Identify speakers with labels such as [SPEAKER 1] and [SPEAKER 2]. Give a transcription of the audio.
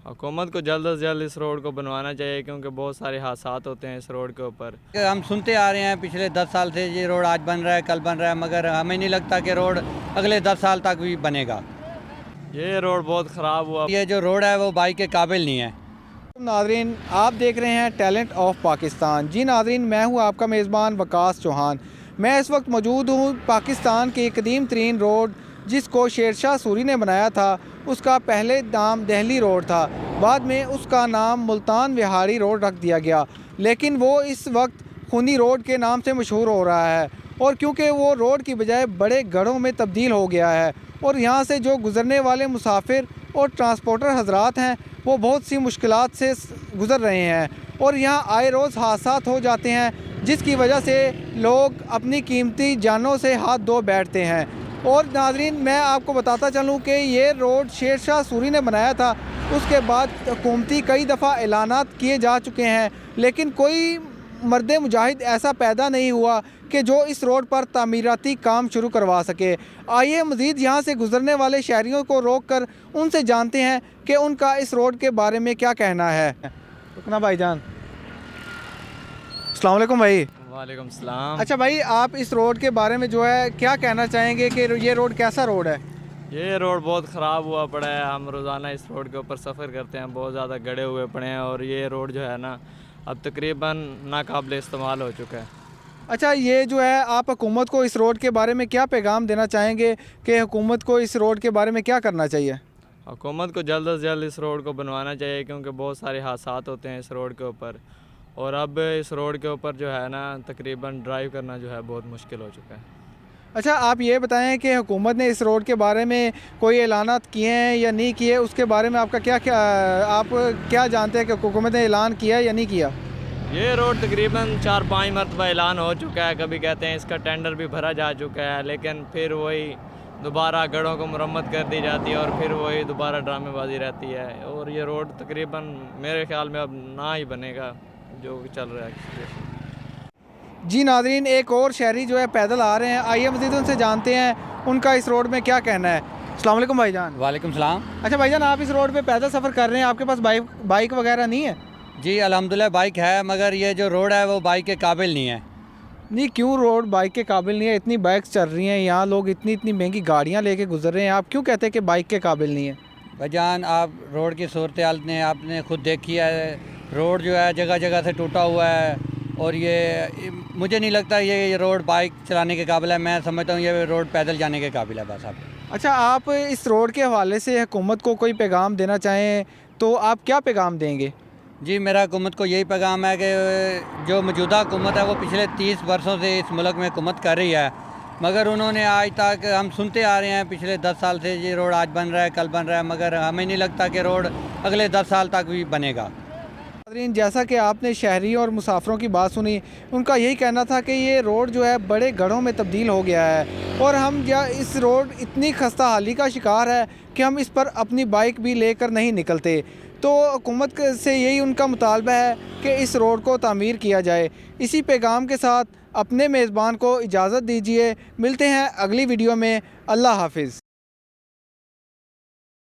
[SPEAKER 1] हुकूमत को जल्द से जल्द इस रोड को बनवाना चाहिए क्योंकि बहुत सारे हादसात होते हैं इस रोड के ऊपर।
[SPEAKER 2] हम सुनते आ रहे हैं पिछले 10 साल से ये रोड आज बन रहा है, कल बन रहा है, मगर हमें नहीं लगता कि रोड अगले 10 साल तक भी बनेगा।
[SPEAKER 1] ये रोड बहुत ख़राब हुआ।
[SPEAKER 2] ये जो रोड है वो बाइक के काबिल नहीं है।
[SPEAKER 3] नाजरीन, आप देख रहे हैं टैलेंट ऑफ पाकिस्तान। जी नाजरीन, मैं हूं आपका मेज़बान वकास चौहान। मैं इस वक्त मौजूद हूं पाकिस्तान के कदीम तरीन रोड जिसको शेरशाह सूरी ने बनाया था। उसका पहले नाम दहली रोड था, बाद में उसका नाम मुल्तान विहारी रोड रख दिया गया, लेकिन वो इस वक्त खूनी रोड के नाम से मशहूर हो रहा है। और क्योंकि वो रोड की बजाय बड़े गढ़ों में तब्दील हो गया है और यहाँ से जो गुज़रने वाले मुसाफिर और ट्रांसपोर्टर हजरात हैं वो बहुत सी मुश्किलात से गुज़र रहे हैं और यहाँ आए रोज़ हादसात हो जाते हैं, जिसकी वजह से लोग अपनी कीमती जानों से हाथ धो बैठते हैं। और नाजरीन, मैं आपको बताता चलूँ कि ये रोड शेरशाह सूरी ने बनाया था। उसके बाद हुकूमती कई दफ़ा ऐलानात किए जा चुके हैं, लेकिन कोई मर्द मुजाहिद ऐसा पैदा नहीं हुआ कि जो इस रोड पर तामीराती काम शुरू करवा सके। आइए मज़ीद यहाँ से गुज़रने वाले शहरियों को रोक कर उनसे जानते हैं कि उनका इस रोड के बारे में क्या कहना है। रुकना भाईजान। अस्सलाम वालेकुम भाई।
[SPEAKER 1] वालेकुम सलाम।
[SPEAKER 3] अच्छा भाई, आप इस रोड के बारे में जो है क्या कहना चाहेंगे कि ये रोड कैसा रोड है?
[SPEAKER 1] ये रोड बहुत ख़राब हुआ पड़ा है। हम रोज़ाना इस रोड के ऊपर सफ़र करते हैं, बहुत ज़्यादा गड़े हुए पड़े हैं और ये रोड जो है ना अब तकरीबन नाकाबिल इस्तेमाल हो चुका है।
[SPEAKER 3] अच्छा, ये जो है आप हुकूमत को इस रोड के बारे में क्या पैगाम देना चाहेंगे कि हुकूमत को इस रोड के बारे में क्या करना चाहिए?
[SPEAKER 1] हुकूमत को जल्द से जल्द इस रोड को बनवाना चाहिए क्योंकि बहुत सारे हादसात होते हैं इस रोड के ऊपर और अब इस रोड के ऊपर जो है ना तकरीबन ड्राइव करना जो है बहुत मुश्किल हो चुका है।
[SPEAKER 3] अच्छा, आप ये बताएं कि हुकूमत ने इस रोड के बारे में कोई ऐलानात किए हैं या नहीं किए, उसके बारे में आपका आप क्या जानते हैं कि हुकूमत ने ऐलान किया या नहीं किया?
[SPEAKER 1] ये रोड तकरीबन 4-5 मरतबा ऐलान हो चुका है। कभी कहते हैं इसका टेंडर भी भरा जा चुका है, लेकिन फिर वही दोबारा गढ़ों को मरम्मत कर दी जाती है और फिर वही दोबारा ड्रामेबाजी रहती है और ये रोड तकरीबन मेरे ख्याल में अब ना ही बनेगा जो चल रहा है।
[SPEAKER 3] जी नाजरीन, एक और शहरी जो है पैदल आ रहे हैं। आइए मज़ीद उनसे जानते हैं उनका इस रोड में क्या कहना है। अस्सलाम वालेकुम भाईजान।
[SPEAKER 2] वालेकुम सलाम।
[SPEAKER 3] अच्छा भाईजान, आप इस रोड पे पैदल सफ़र कर रहे हैं, आपके पास बाइक वगैरह नहीं है?
[SPEAKER 2] जी अल्हम्दुलिल्लाह बाइक है, मगर ये जो रोड है वो बाइक के काबिल नहीं है।
[SPEAKER 3] नहीं, क्यों रोड बाइक के काबिल नहीं है? इतनी बाइक्स चल रही हैं यहाँ, लोग इतनी महंगी गाड़ियाँ लेके गुजर रहे हैं, आप क्यों कहते हैं कि बाइक के काबिल नहीं है?
[SPEAKER 2] भाईजान, आप रोड की सूरत हाल ने आपने खुद देखी है। रोड जो है जगह जगह से टूटा हुआ है और ये मुझे नहीं लगता ये रोड बाइक चलाने के काबिल है। मैं समझता हूँ ये रोड पैदल जाने के काबिल है बस। आप
[SPEAKER 3] अच्छा, आप इस रोड के हवाले से हुकूमत को कोई पैगाम देना चाहें तो आप क्या पैगाम देंगे?
[SPEAKER 2] जी, मेरा हुकूमत को यही पैगाम है कि जो मौजूदा हुकूमत है वो पिछले 30 वर्षों से इस मुल्क में हुकूमत कर रही है, मगर उन्होंने आज तक हम सुनते आ रहे हैं पिछले 10 साल से ये रोड आज बन रहा है, कल बन रहा है, मगर हमें नहीं लगता कि रोड अगले 10 साल तक भी बनेगा।
[SPEAKER 3] जैसा कि आपने शहरी और मुसाफरों की बात सुनी, उनका यही कहना था कि ये रोड जो है बड़े गढ़ों में तब्दील हो गया है और हम इस रोड इतनी खस्ता हाली का शिकार है कि हम इस पर अपनी बाइक भी लेकर नहीं निकलते। तो हुकूमत से यही उनका मुतालबा है कि इस रोड को तामीर किया जाए। इसी पैगाम के साथ अपने मेज़बान को इजाज़त दीजिए। मिलते हैं अगली वीडियो में। अल्लाह हाफिज़।